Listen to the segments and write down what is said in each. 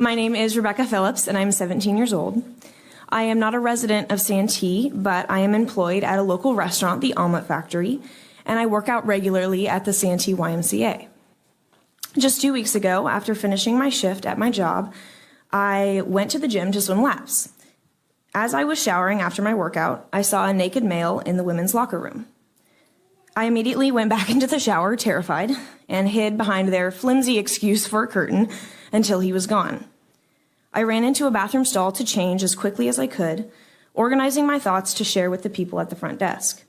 My name is Rebecca Phillips, and I'm 17 years old. I am not a resident of Santee, but I am employed at a local restaurant, the Omelet Factory, and I work out regularly at the Santee YMCA. Just 2 weeks ago, after finishing my shift at my job, I went to the gym to swim laps. As I was showering after my workout, I saw a naked male in the women's locker room. I immediately went back into the shower, terrified, and hid behind their flimsy excuse for a curtain until he was gone. I ran into a bathroom stall to change as quickly as I could, organizing my thoughts to share with the people at the front desk.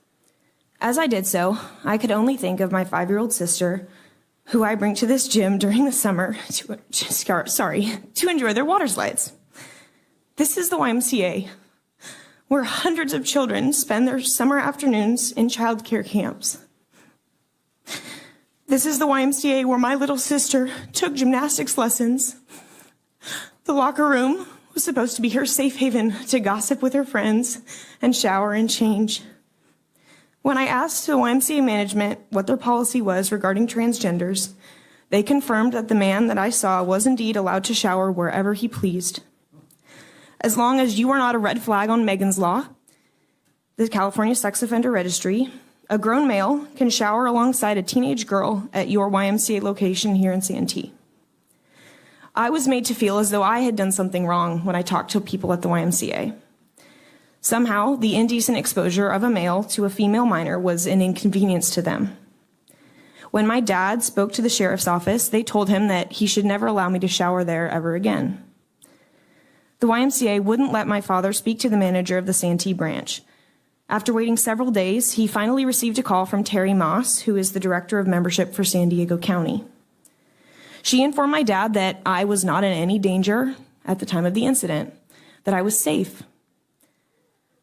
As I did so, I could only think of my 5-year-old sister, who I bring to this gym during the summer to enjoy their water slides. This is the YMCA, where hundreds of children spend their summer afternoons in childcare camps. This is the YMCA where my little sister took gymnastics lessons. The locker room was supposed to be her safe haven to gossip with her friends and shower and change. When I asked the YMCA management what their policy was regarding transgenders, they confirmed that the man that I saw was indeed allowed to shower wherever he pleased. As long as you are not a red flag on Megan's Law, the California Sex Offender Registry, a grown male can shower alongside a teenage girl at your YMCA location here in Santee. I was made to feel as though I had done something wrong when I talked to people at the YMCA. Somehow, the indecent exposure of a male to a female minor was an inconvenience to them. When my dad spoke to the sheriff's office, they told him that he should never allow me to shower there ever again. The YMCA wouldn't let my father speak to the manager of the Santee branch. After waiting several days, he finally received a call from Terry Moss, who is the director of membership for San Diego County. She informed my dad that I was not in any danger at the time of the incident, that I was safe.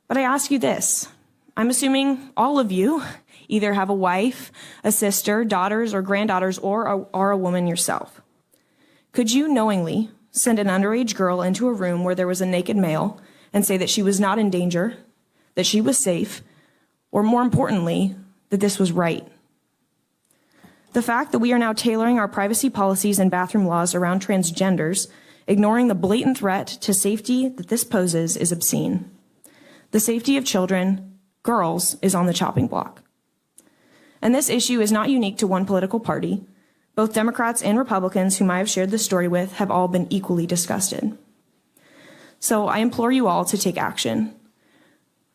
But I ask you this. I'm assuming all of you either have a wife, a sister, daughters, or granddaughters, or are a woman yourself. Could you knowingly send an underage girl into a room where there was a naked male and say that she was not in danger, that she was safe, or more importantly, that this was right? The fact that we are now tailoring our privacy policies and bathroom laws around transgenders, ignoring the blatant threat to safety that this poses, is obscene. The safety of children, girls, is on the chopping block. And this issue is not unique to one political party. Both Democrats and Republicans whom I have shared this story with have all been equally disgusted. So I implore you all to take action.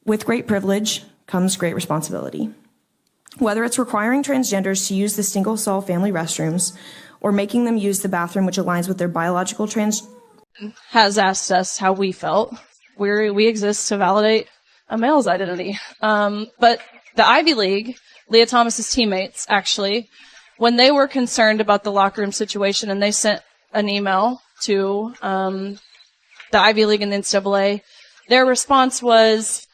With great privilege comes great responsibility. Whether it's requiring transgenders to use the single-stall family restrooms or making them use the bathroom which aligns with their biological has asked us how we felt. We exist to validate a male's identity. But the Ivy League, Leah Thomas's teammates, actually, when they were concerned about the locker room situation and they sent an email to the Ivy League and the NCAA, their response was,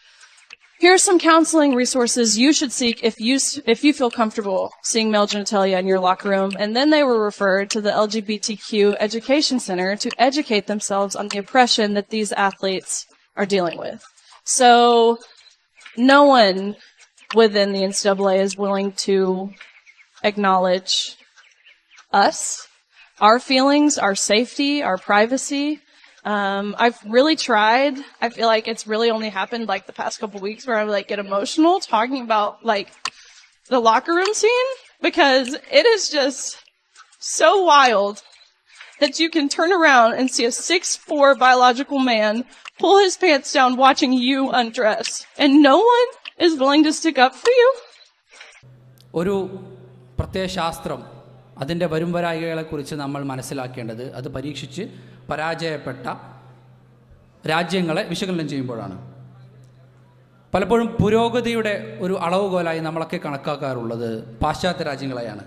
here are some counseling resources you should seek if you feel comfortable seeing male genitalia in your locker room. And then they were referred to the LGBTQ Education Center to educate themselves on the oppression that these athletes are dealing with. So no one within the NCAA is willing to acknowledge us, our feelings, our safety, our privacy. I've really tried. I feel like it's really only happened like the past couple weeks where I get emotional talking about like the locker room scene, because it is just so wild that you can turn around and see a 6'4" biological man pull his pants down watching you undress, and no one is willing to stick up for you. ഒരു പ്രത്യയശാസ്ത്രം അതിൻ്റെ വരുംവരായികളെക്കുറിച്ച് നമ്മൾ മനസ്സിലാക്കേണ്ടത് അത് പരീക്ഷിച്ച് പരാജയപ്പെട്ട രാജ്യങ്ങളെ വിശകലനം ചെയ്യുമ്പോഴാണ്. പലപ്പോഴും പുരോഗതിയുടെ ഒരു അളവുകോലായി നമ്മളൊക്കെ കണക്കാക്കാറുള്ളത് പാശ്ചാത്യ രാജ്യങ്ങളെയാണ്.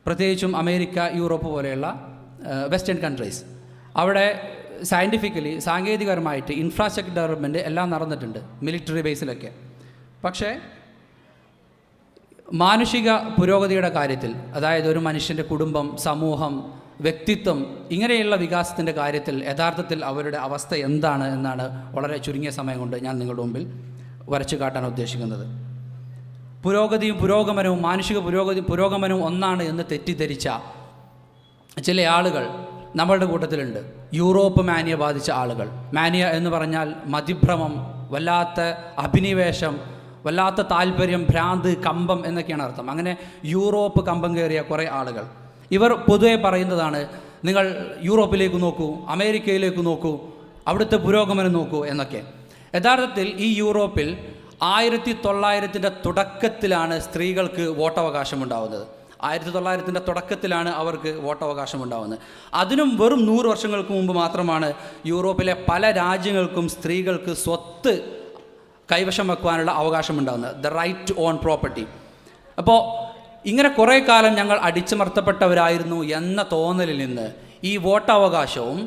പ്രത്യേകിച്ചും അമേരിക്ക, യൂറോപ്പ് പോലെയുള്ള വെസ്റ്റേൺ കൺട്രീസ്. അവിടെ സയൻറ്റിഫിക്കലി സാങ്കേതികപരമായിട്ട് ഇൻഫ്രാസ്ട്രക്ചർ ഡെവലപ്മെൻറ്റ് എല്ലാം നടന്നിട്ടുണ്ട്, മിലിറ്ററി ബേസിലൊക്കെ. പക്ഷേ മാനുഷിക പുരോഗതിയുടെ കാര്യത്തിൽ, അതായത് ഒരു മനുഷ്യൻ്റെ കുടുംബം, സമൂഹം, വ്യക്തിത്വം, ഇങ്ങനെയുള്ള വികാസത്തിൻ്റെ കാര്യത്തിൽ യഥാർത്ഥത്തിൽ അവരുടെ അവസ്ഥ എന്താണ് എന്നാണ് വളരെ ചുരുങ്ങിയ സമയം കൊണ്ട് ഞാൻ നിങ്ങളുടെ മുമ്പിൽ വരച്ചു കാട്ടാൻ ഉദ്ദേശിക്കുന്നത്. പുരോഗതിയും പുരോഗമനവും മാനുഷിക പുരോഗമനവും ഒന്നാണ് എന്ന് തെറ്റിദ്ധരിച്ച ചില ആളുകൾ നമ്മളുടെ കൂട്ടത്തിലുണ്ട്. യൂറോപ്പ് മാനിയ ബാധിച്ച ആളുകൾ. മാനിയ എന്ന് പറഞ്ഞാൽ മതിഭ്രമം, വല്ലാത്ത അഭിനിവേശം, വല്ലാത്ത താല്പര്യം, ഭ്രാന്ത്, കമ്പം എന്നൊക്കെയാണ് അർത്ഥം. അങ്ങനെ യൂറോപ്പ് കമ്പം കയറിയ കുറേ ആളുകൾ. ഇവർ പൊതുവെ പറയുന്നതാണ്, നിങ്ങൾ യൂറോപ്പിലേക്ക് നോക്കൂ, അമേരിക്കയിലേക്ക് നോക്കൂ, അവിടുത്തെ പുരോഗമനം നോക്കൂ എന്നൊക്കെ. യഥാർത്ഥത്തിൽ ഈ യൂറോപ്പിൽ 1900 തുടക്കത്തിലാണ് സ്ത്രീകൾക്ക് വോട്ടവകാശം ഉണ്ടാവുന്നത്. 1900 തുടക്കത്തിലാണ് അവർക്ക് വോട്ടവകാശം ഉണ്ടാവുന്നത്. അതിനും വെറും 100 വർഷങ്ങൾക്ക് മുമ്പ് മാത്രമാണ് യൂറോപ്പിലെ പല രാജ്യങ്ങൾക്കും സ്ത്രീകൾക്ക് സ്വത്ത് കൈവശം വെക്കുവാനുള്ള അവകാശം ഉണ്ടാകുന്നത്, the right to own property. അപ്പോൾ ഇങ്ങനെ കുറേ കാലം ഞങ്ങൾ അടിച്ചമർത്തപ്പെട്ടവരായിരുന്നു എന്ന തോന്നലിൽ നിന്ന് ഈ വോട്ടവകാശവും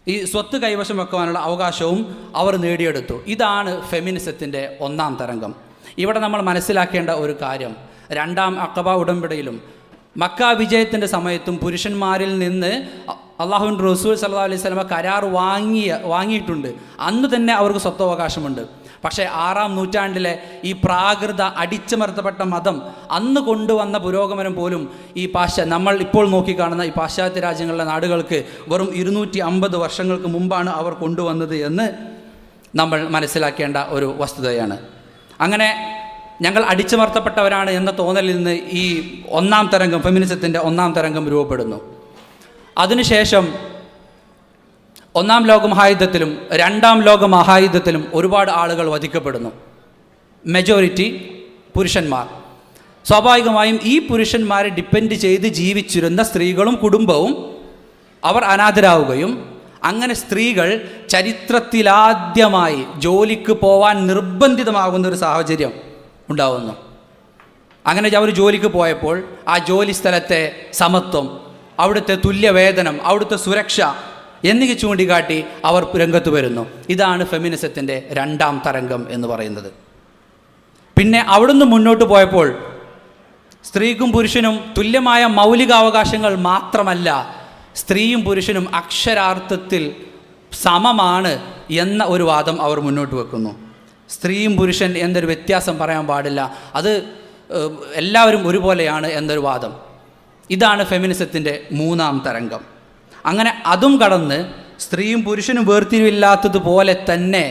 ഈ സ്വത്ത് കൈവശം വെക്കുവാനുള്ള അവകാശവും അവർ നേടിയെടുത്തു. ഇതാണ് ഫെമിനിസത്തിൻ്റെ ഒന്നാം തരംഗം. ഇവിടെ നമ്മൾ മനസ്സിലാക്കേണ്ട ഒരു കാര്യം, രണ്ടാം അഖബ ഉടമ്പടിയിലും മക്ക വിജയത്തിൻ്റെ സമയത്തും പുരുഷന്മാരിൽ നിന്ന് അള്ളാഹുവിൻ്റെ റസൂൽ സല്ലല്ലാഹു അലൈഹി വസല്ലമ കരാർ വാങ്ങിയിട്ടുണ്ട്. അന്ന് തന്നെ അവർക്ക് സ്വത്തവകാശമുണ്ട്. പക്ഷേ 6-ാം നൂറ്റാണ്ടിലെ ഈ പ്രാകൃത അടിച്ചമർത്തപ്പെട്ട മതം അന്ന് കൊണ്ടുവന്ന പുരോഗമനം പോലും ഈ നമ്മൾ ഇപ്പോൾ നോക്കിക്കാണുന്ന ഈ പാശ്ചാത്യ രാജ്യങ്ങളിലെ നാടുകൾക്ക് വെറും 250 വർഷങ്ങൾക്ക് മുമ്പാണ് അവർ കൊണ്ടുവന്നത് എന്ന് നമ്മൾ മനസ്സിലാക്കേണ്ട ഒരു വസ്തുതയാണ്. അങ്ങനെ ഞങ്ങൾ അടിച്ചമർത്തപ്പെട്ടവരാണ് എന്ന തോന്നലിൽ നിന്ന് ഈ ഒന്നാം തരംഗം, ഫെമിനിസത്തിൻ്റെ ഒന്നാം തരംഗം രൂപപ്പെടുന്നു. അതിനുശേഷം ഒന്നാം ലോകമഹായുദ്ധത്തിലും രണ്ടാം ലോകമഹായുദ്ധത്തിലും ഒരുപാട് ആളുകൾ വധിക്കപ്പെടുന്നു. മെജോറിറ്റി പുരുഷന്മാർ. സ്വാഭാവികമായും ഈ പുരുഷന്മാരെ ഡിപ്പെൻഡ് ചെയ്ത് ജീവിച്ചിരുന്ന സ്ത്രീകളും കുടുംബവും അവർ അനാഥരാവുകയും അങ്ങനെ സ്ത്രീകൾ ചരിത്രത്തിലാദ്യമായി ജോലിക്ക് പോവാൻ നിർബന്ധിതമാകുന്നൊരു സാഹചര്യം ഉണ്ടാവുന്നു. അങ്ങനെ അവർ ജോലിക്ക് പോയപ്പോൾ ആ ജോലി സ്ഥലത്തെ സമത്വം, അവിടുത്തെ തുല്യവേതനം, അവിടുത്തെ സുരക്ഷ എന്നിവ ചൂണ്ടിക്കാട്ടി അവർ രംഗത്ത് വരുന്നു. ഇതാണ് ഫെമിനിസത്തിൻ്റെ രണ്ടാം തരംഗം എന്ന് പറയുന്നത്. പിന്നെ അവിടുന്ന് മുന്നോട്ട് പോയപ്പോൾ സ്ത്രീക്കും പുരുഷനും തുല്യമായ മൗലികാവകാശങ്ങൾ മാത്രമല്ല, സ്ത്രീയും പുരുഷനും അക്ഷരാർത്ഥത്തിൽ സമമാണ് എന്ന ഒരു വാദം അവർ മുന്നോട്ട് വെക്കുന്നു. സ്ത്രീയും പുരുഷൻ എന്നൊരു വ്യത്യാസം പറയാൻ പാടില്ല, അത് എല്ലാവരും ഒരുപോലെയാണ് എന്നൊരു വാദം. ഇതാണ് ഫെമിനിസത്തിൻ്റെ മൂന്നാം തരംഗം. അങ്ങനെ അതും കടന്ന് സ്ത്രീയും പുരുഷനും വേർതിരിവില്ലാത്തതുപോലെ തന്നെ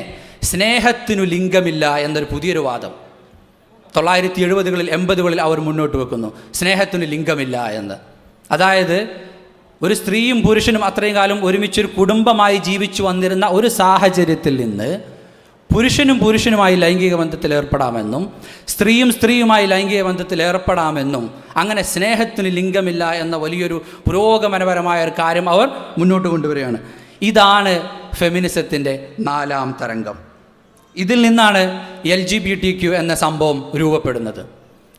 സ്നേഹത്തിനു ലിംഗമില്ല എന്നൊരു പുതിയൊരു വാദം 1970-കളിൽ 80-കളിൽ അവർ മുന്നോട്ട് വെക്കുന്നു. സ്നേഹത്തിന് ലിംഗമില്ല എന്ന്. അതായത് ഒരു സ്ത്രീയും പുരുഷനും അത്രയും കാലം ഒരുമിച്ചൊരു കുടുംബമായി ജീവിച്ചു വന്നിരുന്ന ഒരു സാഹചര്യത്തിൽ നിന്ന് പുരുഷനും പുരുഷനുമായി ലൈംഗിക ബന്ധത്തിൽ ഏർപ്പെടാമെന്നും സ്ത്രീയും സ്ത്രീയുമായി ലൈംഗിക ബന്ധത്തിൽ ഏർപ്പെടാമെന്നും അങ്ങനെ സ്നേഹത്തിന് ലിംഗമില്ല എന്ന വലിയൊരു പുരോഗമനപരമായ ഒരു കാര്യം അവർ മുന്നോട്ട് കൊണ്ടുവരികയാണ്. ഇതാണ് ഫെമിനിസത്തിൻ്റെ നാലാം തരംഗം. ഇതിൽ നിന്നാണ് LGBTQ എന്ന സംഭവം രൂപപ്പെടുന്നത്.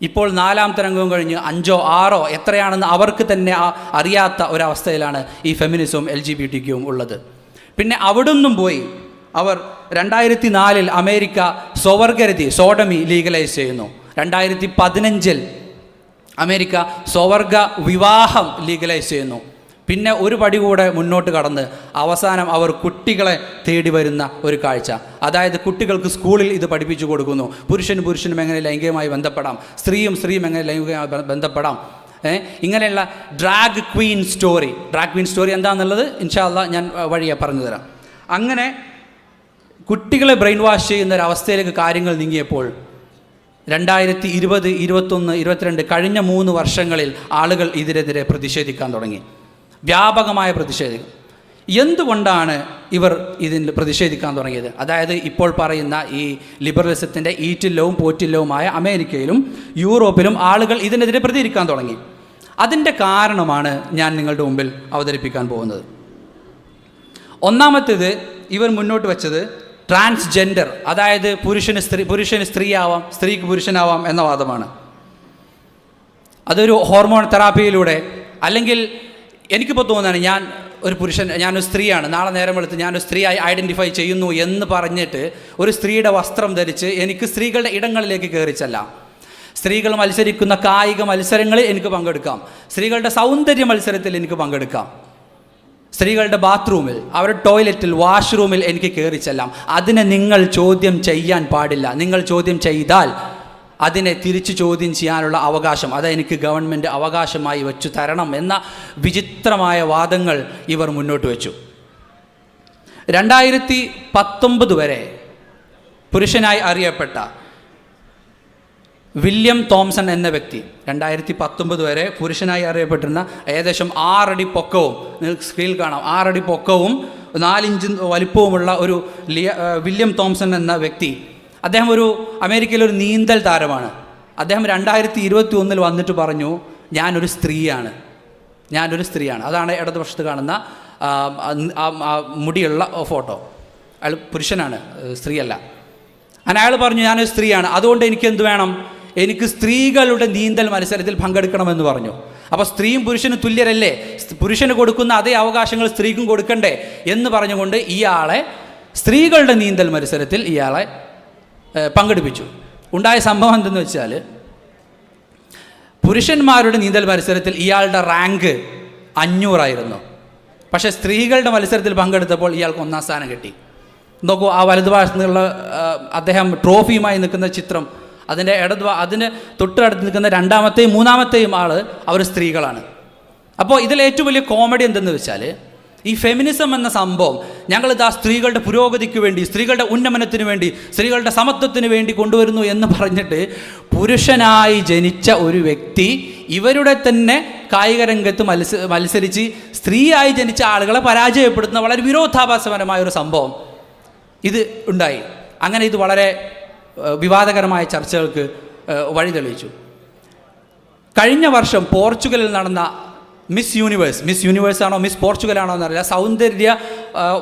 ഇപ്പോൾ നാലാം തരംഗവും കഴിഞ്ഞ് 5ഓ 6ഓ എത്രയാണെന്ന് അവർക്ക് തന്നെ അറിയാത്ത ഒരവസ്ഥയിലാണ് ഈ ഫെമിനിസവും LGBTQവും ഉള്ളത്. പിന്നെ അവിടുന്നും പോയി അവർ 2004 അമേരിക്ക സ്വവർഗരതി സോഡമി ലീഗലൈസ് ചെയ്യുന്നു. 2015 അമേരിക്ക സ്വവർഗ വിവാഹം ലീഗലൈസ് ചെയ്യുന്നു. പിന്നെ ഒരു പടി കൂടെ മുന്നോട്ട് കടന്ന് അവസാനം അവർ കുട്ടികളെ തേടി വരുന്ന ഒരു കാഴ്ച. അതായത് കുട്ടികൾക്ക് സ്കൂളിൽ ഇത് പഠിപ്പിച്ചു കൊടുക്കുന്നു. പുരുഷനും എങ്ങനെ ലൈംഗികമായി ബന്ധപ്പെടാം, സ്ത്രീയും എങ്ങനെ ലൈംഗികമായി ബന്ധപ്പെടാം. ഇങ്ങനെയുള്ള ഡ്രാഗ് ക്വീൻ സ്റ്റോറി എന്താണെന്നുള്ളത് ഇൻഷാ അല്ലാഹ് ഞാൻ വഴിയെ പറഞ്ഞു തരാം. അങ്ങനെ കുട്ടികളെ ബ്രെയിൻ വാഷ് ചെയ്യുന്ന ഒരവസ്ഥയിലേക്ക് കാര്യങ്ങൾ നീങ്ങിയപ്പോൾ 2020, 21, 22 കഴിഞ്ഞ 3 വർഷങ്ങളിൽ ആളുകൾ ഇതിനെതിരെ പ്രതിഷേധിക്കാൻ തുടങ്ങി. വ്യാപകമായ പ്രതിഷേധം. എന്തുകൊണ്ടാണ് ഇവർ ഇതിൽ പ്രതിഷേധിക്കാൻ തുടങ്ങിയത്? അതായത് ഇപ്പോൾ പറയുന്ന ഈ ലിബറലിസത്തിൻ്റെ ഈറ്റില്ലവും പോറ്റില്ലവുമായ അമേരിക്കയിലും യൂറോപ്പിലും ആളുകൾ ഇതിനെതിരെ പ്രതികരിക്കാൻ തുടങ്ങി. അതിൻ്റെ കാരണമാണ് ഞാൻ നിങ്ങളുടെ മുമ്പിൽ അവതരിപ്പിക്കാൻ പോകുന്നത്. ഒന്നാമത്തേത് ഇവർ മുന്നോട്ട് വെച്ചത് ട്രാൻസ്ജെൻഡർ, അതായത് പുരുഷന് സ്ത്രീയാവാം, സ്ത്രീക്ക് പുരുഷനാവാം എന്ന വാദമാണ്. അതൊരു ഹോർമോൺ തെറാപ്പിയിലൂടെ, അല്ലെങ്കിൽ എനിക്കിപ്പോൾ തോന്നുകയാണ് ഞാനൊരു സ്ത്രീയാണ്, നാളെ നേരം വെളുത്ത് ഞാനൊരു സ്ത്രീയായി ഐഡൻറ്റിഫൈ ചെയ്യുന്നു എന്ന് പറഞ്ഞിട്ട് ഒരു സ്ത്രീയുടെ വസ്ത്രം ധരിച്ച് എനിക്ക് സ്ത്രീകളുടെ ഇടങ്ങളിലേക്ക് കയറിച്ചെല്ലാം, സ്ത്രീകൾ മത്സരിക്കുന്ന കായിക മത്സരങ്ങളിൽ എനിക്ക് പങ്കെടുക്കാം, സ്ത്രീകളുടെ സൗന്ദര്യ മത്സരത്തിൽ എനിക്ക് പങ്കെടുക്കാം, സ്ത്രീകളുടെ ബാത്റൂമിൽ, അവരുടെ ടോയ്ലറ്റിൽ, വാഷ്റൂമിൽ എനിക്ക് കയറി ചെല്ലാം. അതിനെ നിങ്ങൾ ചോദ്യം ചെയ്യാൻ പാടില്ല. നിങ്ങൾ ചോദ്യം ചെയ്താൽ അതിനെ തിരിച്ചു ചോദ്യം ചെയ്യാനുള്ള അവകാശം അതെനിക്ക് ഗവൺമെൻറ് അവകാശമായി വെച്ചു തരണം എന്ന വിചിത്രമായ വാദങ്ങൾ ഇവർ മുന്നോട്ട് വെച്ചു. 2019 വരെ പുരുഷനായി അറിയപ്പെട്ട വില്യം തോംസൺ എന്ന വ്യക്തി 2019 വരെ പുരുഷനായി അറിയപ്പെട്ടിരുന്ന ഏകദേശം 6 അടി പൊക്കവും, നിങ്ങൾക്ക് സ്ക്രീനിൽ കാണാം, 6 അടി പൊക്കവും 4 ഇഞ്ച് വലിപ്പവുമുള്ള ഒരു വില്യം തോംസൺ എന്ന വ്യക്തി, അദ്ദേഹം ഒരു അമേരിക്കയിലൊരു നീന്തൽ താരമാണ്. അദ്ദേഹം 2021 വന്നിട്ട് പറഞ്ഞു, ഞാനൊരു സ്ത്രീയാണ്. അതാണ് ഇടതുപക്ഷത്ത് കാണുന്ന മുടിയുള്ള ഫോട്ടോ. അയാൾ പുരുഷനാണ്, സ്ത്രീയല്ല. അങ്ങനെ അയാൾ പറഞ്ഞു, ഞാനൊരു സ്ത്രീയാണ്, അതുകൊണ്ട് എനിക്ക് എന്ത് വേണം, എനിക്ക് സ്ത്രീകളുടെ നീന്തൽ മത്സരത്തിൽ പങ്കെടുക്കണമെന്ന് പറഞ്ഞു. അപ്പോൾ സ്ത്രീയും പുരുഷനും തുല്യരല്ലേ, പുരുഷന് കൊടുക്കുന്ന അതേ അവകാശങ്ങൾ സ്ത്രീക്കും കൊടുക്കണ്ടേ എന്ന് പറഞ്ഞുകൊണ്ട് ഇയാളെ സ്ത്രീകളുടെ നീന്തൽ മത്സരത്തിൽ ഇയാളെ പങ്കെടുപ്പിച്ചു. ഉണ്ടായ സംഭവം എന്തെന്ന് വെച്ചാൽ, പുരുഷന്മാരുടെ നീന്തൽ മത്സരത്തിൽ ഇയാളുടെ റാങ്ക് 500 ആയിരുന്നു. പക്ഷേ സ്ത്രീകളുടെ മത്സരത്തിൽ പങ്കെടുത്തപ്പോൾ ഇയാൾക്ക് 1ാം സ്ഥാനം കിട്ടി. നോക്കൂ, ആ വലതുഭാഗത്ത് നിന്നുള്ള അദ്ദേഹം ട്രോഫിയുമായി നിൽക്കുന്ന ചിത്രം, അതിന് തൊട്ടടുത്ത് നിൽക്കുന്ന 2ാമത്തെയും 3ാമത്തെയും അവർ സ്ത്രീകളാണ്. അപ്പോൾ ഇതിൽ ഏറ്റവും വലിയ കോമഡി എന്തെന്ന് വെച്ചാൽ, ഈ ഫെമിനിസം എന്ന സംഭവം ഞങ്ങളിതാ സ്ത്രീകളുടെ പുരോഗതിക്ക് വേണ്ടി, സ്ത്രീകളുടെ ഉന്നമനത്തിന് വേണ്ടി, സ്ത്രീകളുടെ സമത്വത്തിന് വേണ്ടി കൊണ്ടുവരുന്നു എന്ന് പറഞ്ഞിട്ട് പുരുഷനായി ജനിച്ച ഒരു വ്യക്തി ഇവരുടെ തന്നെ കായിക രംഗത്ത് മത്സരിച്ച് സ്ത്രീയായി ജനിച്ച ആളുകളെ പരാജയപ്പെടുത്തുന്ന വളരെ വിരോധാഭാസപരമായ ഒരു സംഭവം ഇത് ഉണ്ടായി. അങ്ങനെ ഇത് വളരെ വിവാദകരമായ ചർച്ചകൾക്ക് വഴി തെളിയിച്ചു. കഴിഞ്ഞ വർഷം പോർച്ചുഗലിൽ നടന്ന മിസ് യൂണിവേഴ്സ് ആണോ മിസ് പോർച്ചുഗൽ ആണോ എന്നറിയില്ല, സൗന്ദര്യ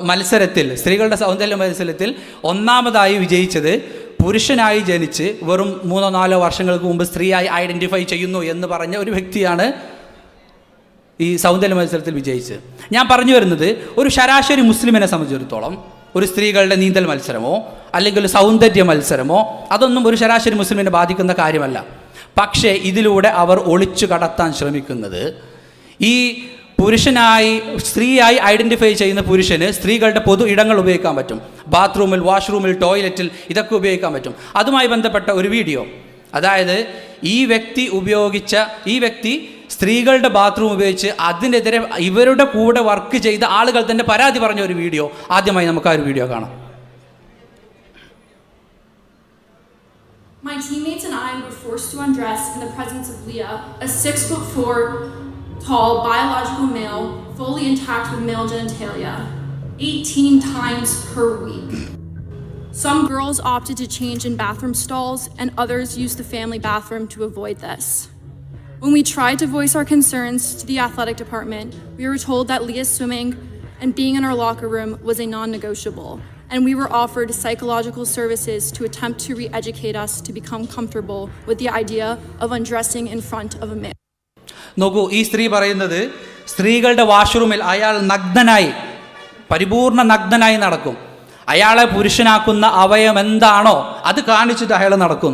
മത്സരത്തിൽ, സ്ത്രീകളുടെ സൗന്ദര്യ മത്സരത്തിൽ 1ാമതായി വിജയിച്ചത് പുരുഷനായി ജനിച്ച് വെറും 3-4 വർഷങ്ങൾക്ക് മുമ്പ് സ്ത്രീയായി ഐഡൻറ്റിഫൈ ചെയ്യുന്നു എന്ന് പറഞ്ഞ ഒരു വ്യക്തിയാണ് ഈ സൗന്ദര്യ മത്സരത്തിൽ വിജയിച്ചത്. ഞാൻ പറഞ്ഞു വരുന്നത്, ഒരു ശരാശരി മുസ്ലിമിനെ സംബന്ധിച്ചിടത്തോളം ഒരു സ്ത്രീകളുടെ നീന്തൽ മത്സരമോ അല്ലെങ്കിൽ സൗന്ദര്യ മത്സരമോ അതൊന്നും ഒരു ശരാശരി മുസ്ലിമിനെ ബാധിക്കുന്ന കാര്യമല്ല. പക്ഷേ ഇതിലൂടെ അവർ ഒളിച്ചു കടത്താൻ ശ്രമിക്കുന്നത്, ഈ സ്ത്രീയായി ഐഡൻറ്റിഫൈ ചെയ്യുന്ന പുരുഷന് സ്ത്രീകളുടെ പൊതു ഇടങ്ങൾ ഉപയോഗിക്കാൻ പറ്റും, ബാത്റൂമിൽ, വാഷ്റൂമിൽ, ടോയ്ലറ്റിൽ, ഇതൊക്കെ ഉപയോഗിക്കാൻ പറ്റും. അതുമായി ബന്ധപ്പെട്ട ഒരു വീഡിയോ, അതായത് ഈ വ്യക്തി സ്ത്രീകളുടെ ബാത്റൂം ഉപയോഗിച്ച് അതിനെതിരെ ഇവരുടെ കൂടെ വർക്ക് ചെയ്ത ആളുകൾ തന്നെ പരാതി പറഞ്ഞ ഒരു വീഡിയോ. ആദ്യമായി നമുക്ക് ആ ഒരു വീഡിയോ കാണാം. My teammates and I were forced to undress in the presence of Leah, a 6'4" tall biological male, fully intact with male genitalia, 18 times per week. Some girls opted to change in bathroom stalls, and others used the family bathroom to avoid this. When we tried to voice our concerns to the athletic department, we were told that Leah's swimming and being in our locker room was a non-negotiable, and we were offered psychological services to attempt to re-educate us to become comfortable with the idea of undressing in front of a male. നോക്കൂ, ഈ സ്ത്രീ പറയുന്നത് സ്ത്രീകളുടെ വാഷ്റൂമിൽ അയാൾ പരിപൂർണ നഗ്നനായി നടക്കും. അയാളെ പുരുഷനാക്കുന്ന അവയം എന്താണോ അത് കാണിച്ചിട്ട് അയാൾ നടക്കും.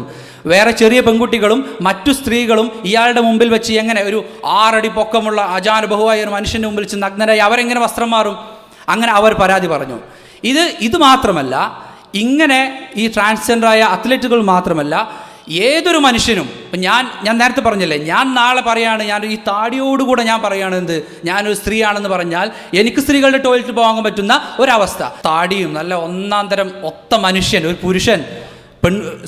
വേറെ ചെറിയ പെൺകുട്ടികളും മറ്റു സ്ത്രീകളും ഇയാളുടെ മുമ്പിൽ വെച്ച് എങ്ങനെ ഒരു 6 അടി പൊക്കമുള്ള അജാനുബഹുവായ ഒരു മനുഷ്യൻ്റെ മുമ്പിൽ വെച്ച് നഗ്നരായി അവരെങ്ങനെ വസ്ത്രം മാറും? അങ്ങനെ അവർ പരാതി പറഞ്ഞു. ഇത് മാത്രമല്ല, ഇങ്ങനെ ഈ ട്രാൻസ്ജെൻഡറായ അത്ലറ്റുകൾ മാത്രമല്ല, ഏതൊരു മനുഷ്യനും, ഞാൻ നേരത്തെ പറഞ്ഞില്ലേ, ഞാൻ നാളെ പറയാണ്, ഞാൻ ഈ താടിയോടുകൂടെ ഞാൻ പറയുകയാണ് ഞാനൊരു സ്ത്രീയാണെന്ന് പറഞ്ഞാൽ എനിക്ക് സ്ത്രീകളുടെ ടോയ്ലറ്റിൽ പോകാൻ പറ്റുന്ന ഒരവസ്ഥ, താടിയും നല്ല 1ാം തരം ഒത്ത മനുഷ്യൻ, ഒരു പുരുഷൻ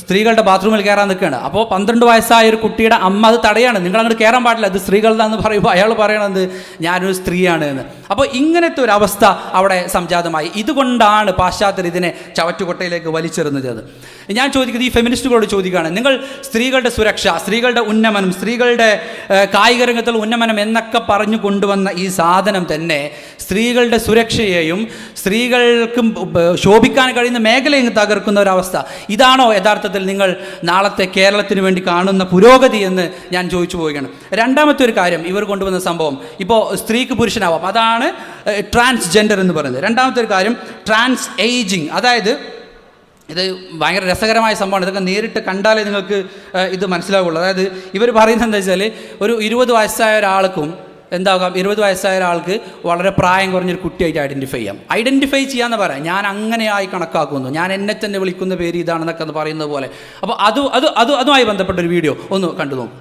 സ്ത്രീകളുടെ ബാത്റൂമിൽ കയറാൻ നിൽക്കുകയാണ്. അപ്പോൾ 12 വയസ്സായ ഒരു കുട്ടിയുടെ അമ്മ അത് തടയാണ്, നിങ്ങൾ അങ്ങോട്ട് കയറാൻ പാടില്ല, അത് സ്ത്രീകളുടെന്ന് പറയുമ്പോൾ അയാൾ പറയണത് ഞാനൊരു സ്ത്രീയാണ് എന്ന്. അപ്പോൾ ഇങ്ങനത്തെ ഒരു അവസ്ഥ അവിടെ സംജാതമായി. ഇതുകൊണ്ടാണ് പാശ്ചാത്യർ ഇതിനെ ചവറ്റുകൊട്ടയിലേക്ക് വലിച്ചെറിഞ്ഞത്. ഞാൻ ചോദിക്കുന്നത്, ഈ ഫെമിനിസ്റ്റുകളോട് ചോദിക്കുകയാണ്, നിങ്ങൾ സ്ത്രീകളുടെ സുരക്ഷ, സ്ത്രീകളുടെ ഉന്നമനം, സ്ത്രീകളുടെ കായിക രംഗത്തുള്ള ഉന്നമനം എന്നൊക്കെ പറഞ്ഞു കൊണ്ടുവന്ന ഈ സാധനം തന്നെ സ്ത്രീകളുടെ സുരക്ഷയെയും സ്ത്രീകൾക്കും ശോഭിക്കാൻ കഴിയുന്ന മേഖലയും തകർക്കുന്ന ഒരവസ്ഥ. ഇതാണോ യഥാർത്ഥത്തിൽ നിങ്ങൾ നാളത്തെ കേരളത്തിന് വേണ്ടി കാണുന്ന പുരോഗതി എന്ന് ഞാൻ ചോദിച്ചു പോവുകയാണ്. രണ്ടാമത്തെ ഒരു കാര്യം, ഇവർ കൊണ്ടുവന്ന സംഭവം, ഇപ്പോൾ സ്ത്രീക്ക് പുരുഷനാവാം, അതാണ് ട്രാൻസ്ജെൻഡർ എന്ന് പറയുന്നത്. രണ്ടാമത്തെ ഒരു കാര്യം ട്രാൻസ് ഏജിങ്, അതായത് ഇത് ഭയങ്കര രസകരമായ സംഭവമാണ്. ഇതൊക്കെ നേരിട്ട് കണ്ടാലേ നിങ്ങൾക്ക് ഇത് മനസ്സിലാവുള്ളൂ. അതായത് ഇവർ പറയുന്നത് എന്താ വെച്ചാൽ, ഒരു 20 വയസ്സായ ഒരാൾക്കും എന്താകാം 20 വയസ്സായ ഒരാൾക്ക് വളരെ പ്രായം കുറഞ്ഞൊരു കുട്ടിയായിട്ട് ഐഡൻറ്റിഫൈ ചെയ്യാമെന്ന് പറയാം. ഞാൻ അങ്ങനെയായി കണക്കാക്കുന്നു, ഞാൻ എന്നെ തന്നെ വിളിക്കുന്ന പേര് ഇതാണെന്നൊക്കെ പറയുന്നത് പോലെ. അപ്പോൾ അതുമായി ബന്ധപ്പെട്ടൊരു വീഡിയോ ഒന്ന് കണ്ടു നോക്കും.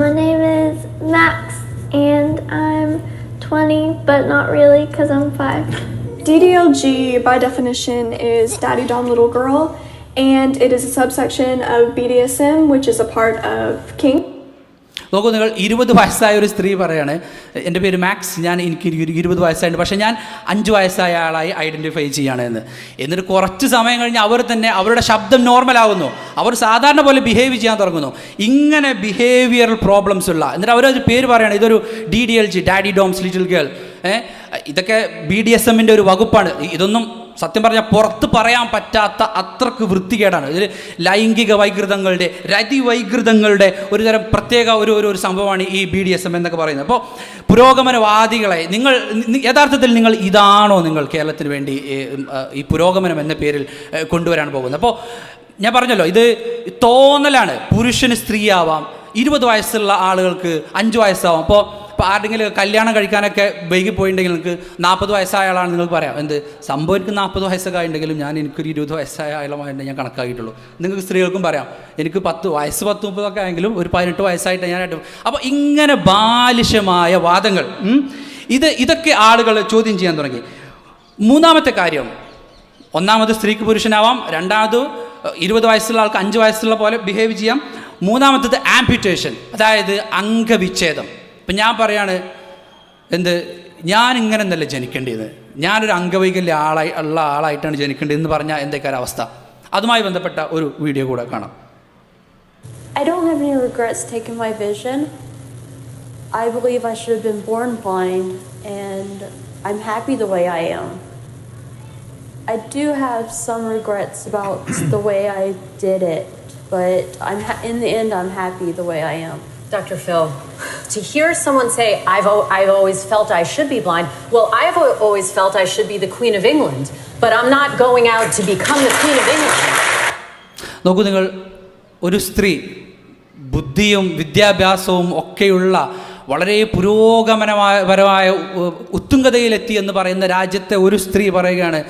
My name is Max and I'm 20 but not really because I'm 5. DDLG by definition is Daddy Dom Little Girl, and it is a subsection of BDSM, which is a part of kink. നോക്കൂ, നിങ്ങൾ 20 വയസ്സായ ഒരു സ്ത്രീ പറയാണ്, എൻ്റെ പേര് max, എനിക്ക് 20 വയസ്സായിട്ടുണ്ട്, പക്ഷേ ഞാൻ 5 വയസ്സായ ആളായി ഐഡൻറ്റിഫൈ ചെയ്യുകയാണ് എന്ന്. എന്നിട്ട് കുറച്ച് സമയം കഴിഞ്ഞ് അവർ തന്നെ അവരുടെ ശബ്ദം നോർമലാകുന്നു, അവർ സാധാരണ പോലെ ബിഹേവ് ചെയ്യാൻ തുടങ്ങുന്നു. ഇങ്ങനെ ബിഹേവിയറൽ പ്രോബ്ലംസ് ഉള്ള, എന്നിട്ട് അവരൊരു പേര് പറയുകയാണ്, ഇതൊരു DDLG, daddy doms little girl. ഇതൊക്കെ BDSMൻ്റെ ഒരു വകുപ്പാണ്. ഇതൊന്നും സത്യം പറഞ്ഞാൽ പുറത്ത് പറയാൻ പറ്റാത്ത അത്രക്ക് വൃത്തികേടാണ്. ഇതിൽ ലൈംഗിക വൈകൃതങ്ങളുടെ, രതിവൈകൃതങ്ങളുടെ ഒരു തരം പ്രത്യേക ഒരു സംഭവമാണ് ഈ BDSM എന്നൊക്കെ പറയുന്നത്. അപ്പോൾ പുരോഗമനവാദികളെ യഥാർത്ഥത്തിൽ നിങ്ങൾ ഇതാണോ നിങ്ങൾ കേരളത്തിന് വേണ്ടി ഈ പുരോഗമനം എന്ന പേരിൽ കൊണ്ടുവരാൻ പോകുന്നത്? അപ്പോൾ ഞാൻ പറഞ്ഞല്ലോ, ഇത് തോന്നലാണ്. പുരുഷന് സ്ത്രീയാവാം, 20 വയസ്സുള്ള ആളുകൾക്ക് 5 വയസ്സാവാം. അപ്പോൾ ആരുടെങ്കിലും കല്യാണം കഴിക്കാനൊക്കെ വൈകിപ്പോയിട്ടുണ്ടെങ്കിൽ നിങ്ങൾക്ക് 40 വയസ്സായ ആളാണ് നിങ്ങൾക്ക് പറയാം, എന്ത് സംഭവം എനിക്ക് 40 വയസ്സൊക്കെ ആയിട്ടുണ്ടെങ്കിലും എനിക്കൊരു 20 വയസ്സായ ആളുമായിട്ട് ഞാൻ കണക്കാക്കിയിട്ടുള്ളൂ. നിങ്ങൾക്ക് സ്ത്രീകൾക്കും പറയാം, എനിക്ക് 10 വയസ്സ് 10-30 ആയെങ്കിലും ഒരു 18 വയസ്സായിട്ട് ഞാനായിട്ട്. അപ്പോൾ ഇങ്ങനെ ബാലിശമായ വാദങ്ങൾ, ഇതൊക്കെ ആളുകൾ ചോദ്യം ചെയ്യാൻ തുടങ്ങി. മൂന്നാമത്തെ കാര്യം, ഒന്നാമത് സ്ത്രീക്ക് പുരുഷനാവാം, രണ്ടാമത് 20 വയസ്സുള്ള ആൾക്ക് 5 വയസ്സുള്ള പോലെ ബിഹേവ് ചെയ്യാം, മൂന്നാമത്തത് ആംപ്യൂട്ടേഷൻ, അതായത് അംഗവിച്ഛേദം. ഇപ്പം ഞാൻ പറയാണ്, ഞാൻ ഇങ്ങനെ എന്നല്ല ജനിക്കേണ്ടത്, ഞാനൊരു അംഗവൈകല്യ ഉള്ള ആളായിട്ടാണ് ജനിക്കേണ്ടത് എന്ന് പറഞ്ഞാൽ എന്തൊക്കെ അവസ്ഥ? അതുമായി ബന്ധപ്പെട്ട ഒരു വീഡിയോ കൂടെ കാണാം. I don't have any regrets taking my vision. I believe I should have been born blind, and I'm happy the way I am. I do have some regrets about the way I did it, but in the end, I'm happy the way I am. Dr. Phil, to hear someone say, I've always felt I should be blind, well, I've always felt I should be the Queen of England, but I'm not going out to become the Queen of England. നോക്കൂ, നിങ്ങൾ ഒരു സ്ത്രീ ബുദ്ധിയും വിദ്യാഭ്യാസവും ഒക്കെയുള്ള വളരെ പുരോഗമനപരമായ ഉത്തുംഗതയിലെത്തി എന്ന് പറയുന്ന രാജ്യത്തെ ഒരു സ്ത്രീ പറയുകയാണ്,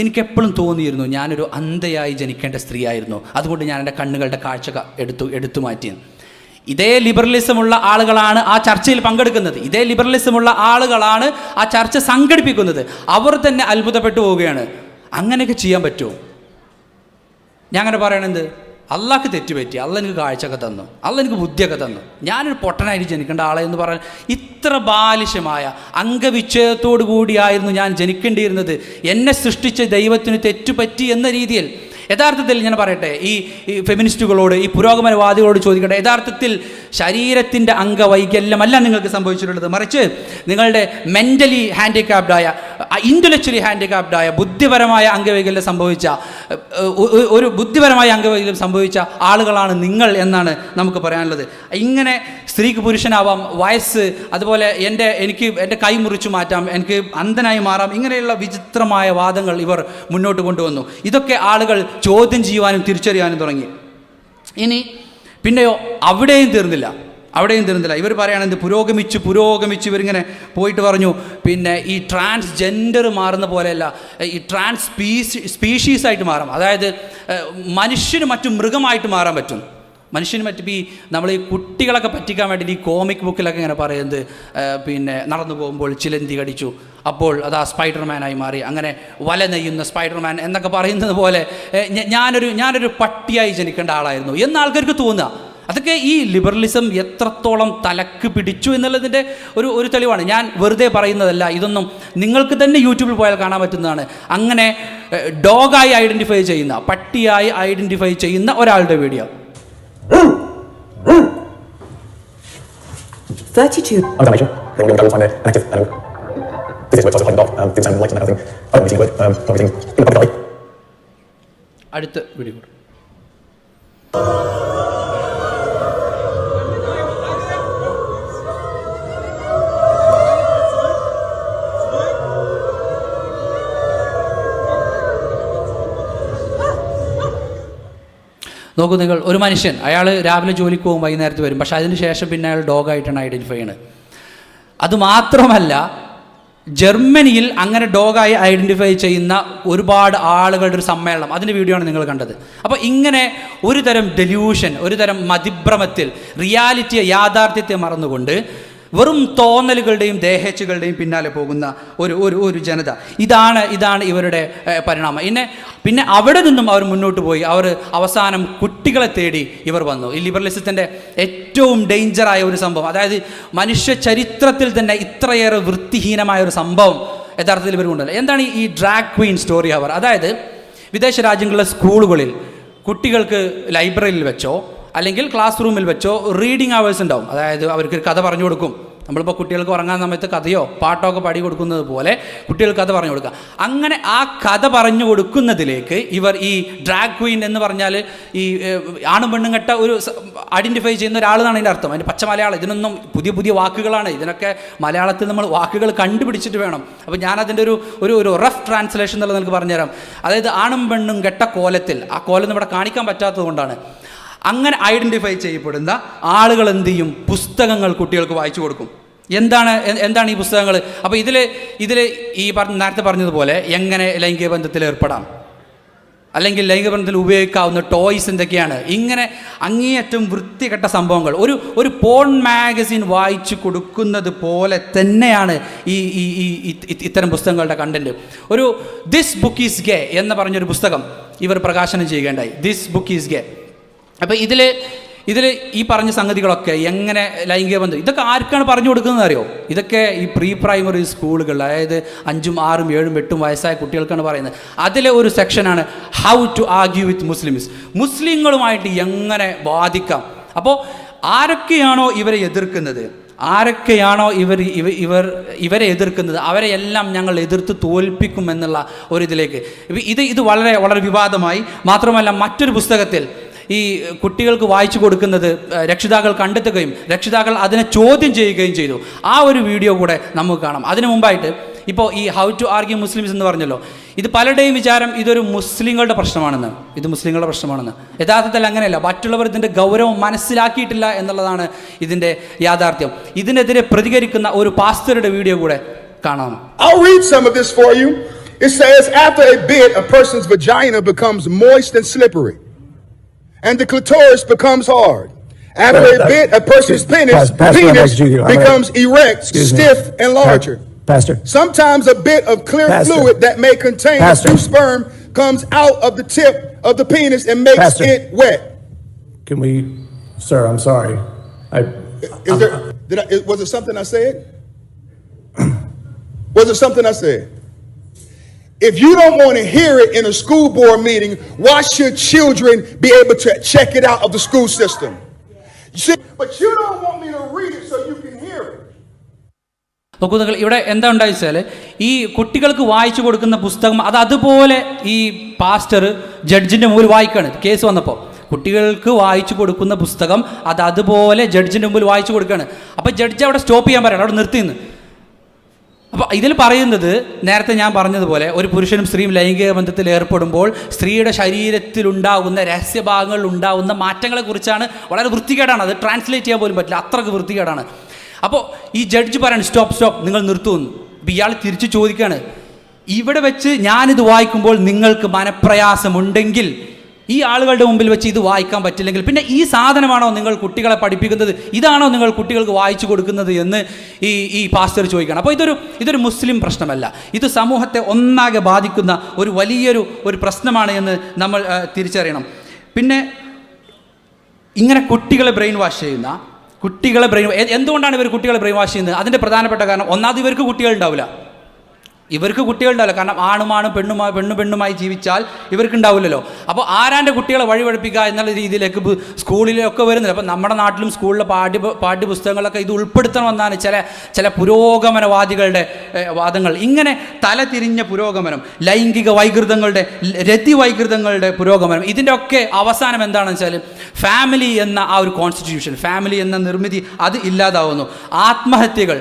എനിക്കെപ്പോഴും തോന്നിയിരുന്നു ഞാനൊരു അന്ധയായി ജനിക്കേണ്ട സ്ത്രീ ആയിരുന്നു, അതുകൊണ്ട് ഞാൻ എൻ്റെ കണ്ണുകളുടെ കാഴ്ച എടുത്തു മാറ്റിയെന്ന്. ഇതേ ലിബറലിസമുള്ള ആളുകളാണ് ആ ചർച്ചയിൽ പങ്കെടുക്കുന്നത്, ഇതേ ലിബറലിസമുള്ള ആളുകളാണ് ആ ചർച്ച സംഘടിപ്പിക്കുന്നത്. അവർ തന്നെ അത്ഭുതപ്പെട്ടു പോവുകയാണ്, അങ്ങനെയൊക്കെ ചെയ്യാൻ പറ്റുമോ? ഞാൻ അങ്ങനെ പറയണത്, അള്ളാഹ്ക്ക് തെറ്റുപറ്റി, അള്ള എനിക്ക് കാഴ്ചയൊക്കെ തന്നു, അള്ള എനിക്ക് ബുദ്ധിയൊക്കെ തന്നു, ഞാനൊരു പൊട്ടനായിട്ട് ജനിക്കേണ്ട ആളെ എന്ന് പറയാൻ ഇത്ര ബാലിശമായ അംഗവിച്ഛേദത്തോടു കൂടിയായിരുന്നു ഞാൻ ജനിക്കേണ്ടിയിരുന്നത്, എന്നെ സൃഷ്ടിച്ച ദൈവത്തിന് തെറ്റുപറ്റി എന്ന രീതിയിൽ. യഥാർത്ഥത്തിൽ ഞാൻ പറയട്ടെ, ഈ ഫെമിനിസ്റ്റുകളോട്, ഈ പുരോഗമനവാദികളോട് ചോദിക്കട്ടെ, യഥാർത്ഥത്തിൽ ശരീരത്തിൻ്റെ അംഗവൈകല്യമല്ല നിങ്ങൾക്ക് സംഭവിച്ചിട്ടുള്ളത്, മറിച്ച് നിങ്ങളുടെ മെൻ്റലി ഹാൻഡിക്യാപ്ഡായ, ഇൻ്റലക്ച്വലി ഹാൻഡിക്യാപ്ഡായ, ബുദ്ധിപരമായ അംഗവൈകല്യം സംഭവിച്ച ആളുകളാണ് നിങ്ങൾ എന്നാണ് നമുക്ക് പറയാനുള്ളത്. ഇങ്ങനെ സ്ത്രീക്ക് പുരുഷനാവാം, വയസ്സ്, അതുപോലെ എനിക്ക് എൻ്റെ കൈ മുറിച്ചു മാറ്റാം, എനിക്ക് അന്ധനായി മാറാം, ഇങ്ങനെയുള്ള വിചിത്രമായ വാദങ്ങൾ ഇവർ മുന്നോട്ട് കൊണ്ടുവന്നു. ഇതൊക്കെ ആളുകൾ ചോദ്യം ചെയ്യുവാനും തിരിച്ചറിയാനും തുടങ്ങി. പിന്നെയോ അവിടെയും തീർന്നില്ല. ഇവർ പറയുകയാണെങ്കിൽ പുരോഗമിച്ച് ഇവരിങ്ങനെ പോയിട്ട് പറഞ്ഞു, പിന്നെ ഈ ട്രാൻസ്ജെൻഡർ മാറുന്ന പോലെയല്ല, ഈ ട്രാൻസ് സ്പീഷീസായിട്ട് മാറാം, അതായത് മനുഷ്യന് മറ്റു മൃഗമായിട്ട് മാറാൻ പറ്റും. മനുഷ്യന് ഈ നമ്മൾ ഈ കുട്ടികളൊക്കെ പറ്റിക്കാൻ വേണ്ടി ഈ കോമിക് ബുക്കിലൊക്കെ ഇങ്ങനെ പറയുന്നത്, പിന്നെ നടന്നു പോകുമ്പോൾ ചിലന്തി കടിച്ചു, അപ്പോൾ അതാ സ്പൈഡർമാനായി മാറി, അങ്ങനെ വല നെയ്യുന്ന സ്പൈഡർമാൻ എന്നൊക്കെ പറയുന്നത് പോലെ ഞാനൊരു പട്ടിയായി ജനിക്കേണ്ട ആളായിരുന്നു എന്ന് ആൾക്കാർക്ക് തോന്നുക. അതൊക്കെ ഈ ലിബറലിസം എത്രത്തോളം തലക്ക് പിടിച്ചു എന്നുള്ളതിൻ്റെ ഒരു തെളിവാണ്. ഞാൻ വെറുതെ പറയുന്നതല്ല, ഇതൊന്നും നിങ്ങൾക്ക് തന്നെ യൂട്യൂബിൽ പോയാൽ കാണാൻ പറ്റുന്നതാണ്. അങ്ങനെ ഡോഗായി ഐഡൻറ്റിഫൈ ചെയ്യുന്ന, പട്ടിയായി ഐഡൻറ്റിഫൈ ചെയ്യുന്ന ഒരാളുടെ video. 32. I'm Dalmatia. Then we're going to find an active animal. This is where it's a dog. Things I'm like and everything. I don't need to do it. Everything in the public eye. അടുത്ത video. നോക്കൂ, നിങ്ങൾ ഒരു മനുഷ്യൻ, അയാൾ രാവിലെ ജോലിക്ക് പോകും, വൈകുന്നേരത്ത് വരും, പക്ഷേ അതിന് ശേഷം പിന്നെ അയാൾ ഡോഗായിട്ടാണ് ഐഡൻറ്റിഫൈ ചെയ്യുന്നത്. അതുമാത്രമല്ല, ജർമ്മനിയിൽ അങ്ങനെ ഡോഗായി ഐഡൻറ്റിഫൈ ചെയ്യുന്ന ഒരുപാട് ആളുകളുടെ ഒരു സമ്മേളനം, അതിൻ്റെ വീഡിയോ ആണ് നിങ്ങൾ കണ്ടത്. അപ്പോൾ ഇങ്ങനെ ഒരു തരം ഡെല്യൂഷൻ, ഒരു തരം മതിഭ്രമത്തിൽ യാഥാർത്ഥ്യത്തെ മറന്നുകൊണ്ട് വെറും തോന്നലുകളുടെയും ദേഹേച്ഛകളുടെയും പിന്നാലെ പോകുന്ന ഒരു ജനത. ഇതാണ് ഇവരുടെ പരിണാമം. പിന്നെ അവിടെ നിന്നും അവർ മുന്നോട്ട് പോയി. അവർ അവസാനം കുട്ടികളെ തേടി ഇവർ വന്നു. ഈ ലിബറലിസത്തിൻ്റെ ഏറ്റവും ഡേഞ്ചറായ ഒരു സംഭവം, അതായത് മനുഷ്യ ചരിത്രത്തിൽ തന്നെ ഇത്രയേറെ വൃത്തിഹീനമായ ഒരു സംഭവം യഥാർത്ഥത്തിൽ ഇവർ കൊണ്ടല്ല. എന്താണ് ഈ ഡ്രാഗ് ക്വീൻ സ്റ്റോറി അവർ? അതായത് വിദേശ രാജ്യങ്ങളിലെ സ്കൂളുകളിൽ കുട്ടികൾക്ക് ലൈബ്രറിയിൽ വെച്ചോ അല്ലെങ്കിൽ ക്ലാസ് റൂമിൽ വെച്ചോ റീഡിങ് അവേഴ്സ് ഉണ്ടാവും. അതായത് അവർക്ക് കഥ പറഞ്ഞു കൊടുക്കും. നമ്മളിപ്പോൾ കുട്ടികൾക്ക് ഉറങ്ങാൻ സമയത്ത് കഥയോ പാട്ടോ ഒക്കെ പാടി കൊടുക്കുന്നത് പോലെ കുട്ടികൾക്ക് കഥ പറഞ്ഞു കൊടുക്കുക. അങ്ങനെ ആ കഥ പറഞ്ഞു കൊടുക്കുന്നതിലേക്ക് ഇവർ ഈ ഡ്രാഗ് ക്വീൻ എന്ന് പറഞ്ഞാൽ ഈ ആണും പെണ്ണും കെട്ട ഒരു ഐഡൻറ്റിഫൈ ചെയ്യുന്ന ഒരാളെന്നാണ് അതിൻ്റെ അർത്ഥം. അതിൻ്റെ പച്ച മലയാളം. ഇതിനൊന്നും പുതിയ വാക്കുകളാണ്. ഇതിനൊക്കെ മലയാളത്തിൽ നമ്മൾ വാക്കുകൾ കണ്ടുപിടിച്ചിട്ട് വേണം. അപ്പോൾ ഞാനതിൻ്റെ ഒരു റഫ് ട്രാൻസ്ലേഷൻ എന്നുള്ളത് നിങ്ങൾക്ക് പറഞ്ഞുതരാം. അതായത് ആണും പെണ്ണും കെട്ട കോലത്തിൽ, ആ കോലം ഇവിടെ കാണിക്കാൻ പറ്റാത്തത് കൊണ്ടാണ് അങ്ങനെ ഐഡൻറ്റിഫൈ ചെയ്യപ്പെടുന്ന ആളുകൾ എന്ത് ചെയ്യും? പുസ്തകങ്ങൾ കുട്ടികൾക്ക് വായിച്ചു കൊടുക്കും. എന്താണ് ഈ പുസ്തകങ്ങൾ? അപ്പോൾ ഇതിൽ ഈ നേരത്തെ പറഞ്ഞതുപോലെ എങ്ങനെ ലൈംഗിക ബന്ധത്തിൽ ഏർപ്പെടാം, അല്ലെങ്കിൽ ലൈംഗിക ബന്ധത്തിൽ ഉപയോഗിക്കാവുന്ന ടോയ്സ് എന്തൊക്കെയാണ്, ഇങ്ങനെ അങ്ങേയറ്റം വൃത്തികെട്ട സംഭവങ്ങൾ ഒരു പോൺ മാഗസിൻ വായിച്ചു കൊടുക്കുന്നത് പോലെ തന്നെയാണ് ഇത്തരം പുസ്തകങ്ങളുടെ കണ്ടന്റ്. ദിസ് ബുക്ക് ഈസ് ഗേ എന്ന് പറഞ്ഞൊരു പുസ്തകം ഇവർ പ്രകാശനം ചെയ്യുകയുണ്ടായി. ദിസ് ബുക്ക് ഈസ് ഗേ. അപ്പോൾ ഇതിൽ ഈ പറഞ്ഞ സംഗതികളൊക്കെ എങ്ങനെ ലൈംഗിക ബന്ധം, ഇതൊക്കെ ആർക്കാണ് പറഞ്ഞു കൊടുക്കുന്നത് അറിയോ? ഇതൊക്കെ ഈ പ്രീ പ്രൈമറി സ്കൂളുകൾ, അതായത് 5, 6, 7, 8 വയസ്സായ കുട്ടികൾക്കാണ് പറയുന്നത്. അതിലെ ഒരു സെക്ഷനാണ് how to argue with Muslims. മുസ്ലിങ്ങളുമായിട്ട് എങ്ങനെ വാദിക്കാം. അപ്പോൾ ആരൊക്കെയാണോ ഇവരെ എതിർക്കുന്നത്, ഇവരെ എതിർക്കുന്നത്, അവരെ എല്ലാം ഞങ്ങൾ എതിർത്ത് തോൽപ്പിക്കുമെന്നുള്ള ഒരിതിലേക്ക് ഇത് വളരെ വളരെ വിവാദമായി. മാത്രമല്ല, മറ്റൊരു പുസ്തകത്തിൽ ഈ കുട്ടികൾക്ക് വായിച്ചു കൊടുക്കുന്നത് രക്ഷിതാക്കൾ കണ്ടെത്തുകയും രക്ഷിതാക്കൾ അതിനെ ചോദ്യം ചെയ്യുകയും ചെയ്തു. ആ ഒരു വീഡിയോ കൂടെ നമുക്ക് കാണാം. അതിനു മുമ്പായിട്ട് ഇപ്പോൾ ഈ ഹൗ ടു ആർഗ്യൂ മുസ്ലിംസ് എന്ന് പറഞ്ഞല്ലോ, ഇത് പലരുടെയും വിചാരം ഇതൊരു മുസ്ലിങ്ങളുടെ പ്രശ്നമാണെന്ന്. ഇത് മുസ്ലിങ്ങളുടെ പ്രശ്നമാണെന്ന്. യഥാർത്ഥത്തിൽ അങ്ങനെയല്ല. മറ്റുള്ളവർ ഇതിൻ്റെ ഗൗരവം മനസ്സിലാക്കിയിട്ടില്ല എന്നുള്ളതാണ് ഇതിൻ്റെ യാഥാർത്ഥ്യം. ഇതിനെതിരെ പ്രതികരിക്കുന്ന ഒരു പാസ്റ്ററുടെ വീഡിയോ കൂടെ കാണാം. I'll read some of this for you. It says, after a bit, a person's vagina becomes moist and slippery, and the clitoris becomes hard. After a bit, a person's penis becomes erect, stiff, and larger. Pastor. Sometimes a bit of clear fluid that may contain a few sperm comes out of the tip of the penis and makes it wet. Can we, sir, I'm sorry. Was it something I said? Was it something I said? If you don't want to hear it in a school board meeting, why should children be able to check it out of the school system? But you don't want me to read it so you can hear it. നോക്കൂ, നിങ്ങൾ ഇവിടെ എന്താ ഉണ്ടായിച്ചാൽ ഈ കുട്ടികൾക്ക് വായിച്ചു കൊടുക്കുന്ന പുസ്തകം അതുപോലെ ഈ പാസ്റ്റർ ജഡ്ജിൻ്റെ മുമ്പിൽ വായിക്കുകയാണ്. കേസ് വന്നപ്പോൾ കുട്ടികൾക്ക് വായിച്ചു കൊടുക്കുന്ന പുസ്തകം അതുപോലെ ജഡ്ജിൻ്റെ മുമ്പിൽ വായിച്ചു കൊടുക്കുകയാണ്. അപ്പോൾ ജഡ്ജ് അവിടെ സ്റ്റോപ്പ് ചെയ്യാൻ പറയണം, അവിടെ നിർത്തിയെന്ന്. അപ്പോൾ ഇതിൽ പറയുന്നത് നേരത്തെ ഞാൻ പറഞ്ഞതുപോലെ ഒരു പുരുഷനും സ്ത്രീയും ലൈംഗിക ബന്ധത്തിൽ ഏർപ്പെടുമ്പോൾ സ്ത്രീയുടെ ശരീരത്തിലുണ്ടാകുന്ന രഹസ്യഭാഗങ്ങളിൽ ഉണ്ടാകുന്ന മാറ്റങ്ങളെക്കുറിച്ചാണ്. വളരെ വൃത്തികേടാണ്. അത് ട്രാൻസ്ലേറ്റ് ചെയ്യാൻ പോലും പറ്റില്ല, അത്രക്ക് വൃത്തികേടാണ്. അപ്പോൾ ഈ ജഡ്ജ് പറയാണ് സ്റ്റോപ്പ്, നിങ്ങൾ നിർത്തുമെന്ന്. അപ്പോൾ ഇയാൾ തിരിച്ച് ചോദിക്കുകയാണ്, ഇവിടെ വെച്ച് ഞാനിത് വായിക്കുമ്പോൾ നിങ്ങൾക്ക് മനപ്രയാസമുണ്ടെങ്കിൽ ഈ ആളുകളുടെ മുമ്പിൽ വെച്ച് ഇത് വായിക്കാൻ പറ്റില്ലെങ്കിൽ പിന്നെ ഈ സാധനമാണോ നിങ്ങൾ കുട്ടികളെ പഠിപ്പിക്കുന്നത്, ഇതാണോ നിങ്ങൾ കുട്ടികൾക്ക് വായിച്ചു കൊടുക്കുന്നത് എന്ന് ഈ പാസ്റ്റർ ചോദിക്കണം. അപ്പോൾ ഇതൊരു മുസ്ലിം പ്രശ്നമല്ല, ഇത് സമൂഹത്തെ ഒന്നാകെ ബാധിക്കുന്ന ഒരു വലിയൊരു പ്രശ്നമാണ് എന്ന് നമ്മൾ തിരിച്ചറിയണം. പിന്നെ ഇങ്ങനെ കുട്ടികളെ ബ്രെയിൻ വാഷ് ചെയ്യുന്ന എന്തുകൊണ്ടാണ് ഇവർ കുട്ടികളെ ബ്രെയിൻ വാഷ് ചെയ്യുന്നത്? അതിൻ്റെ പ്രധാനപ്പെട്ട കാരണം, ഒന്നാമത് ഇവർക്ക് കുട്ടികളുണ്ടാവില്ല. കാരണം പെണ്ണുമായി ജീവിച്ചാൽ ഇവർക്കുണ്ടാവില്ലല്ലോ. അപ്പോൾ ആരാൻ്റെ കുട്ടികളെ വഴിപഠിപ്പിക്കുക എന്നുള്ള രീതിയിലേക്ക് സ്കൂളിലൊക്കെ വരുന്നില്ല. അപ്പോൾ നമ്മുടെ നാട്ടിലും സ്കൂളിലെ പാഠ്യപുസ്തകങ്ങളൊക്കെ ഇത് ഉൾപ്പെടുത്തണമെന്നാണ് ചില പുരോഗമനവാദികളുടെ വാദങ്ങൾ. ഇങ്ങനെ തലതിരിഞ്ഞ പുരോഗമനം, ലൈംഗിക വൈകൃതങ്ങളുടെ രതിവൈകൃതങ്ങളുടെ പുരോഗമനം, ഇതിൻ്റെ ഒക്കെ അവസാനം എന്താണെന്ന് വെച്ചാൽ ഫാമിലി എന്ന ആ ഒരു കോൺസ്റ്റിറ്റ്യൂഷൻ, ഫാമിലി എന്ന നിർമ്മിതി അത് ഇല്ലാതാവുന്നു. ആത്മഹത്യകൾ,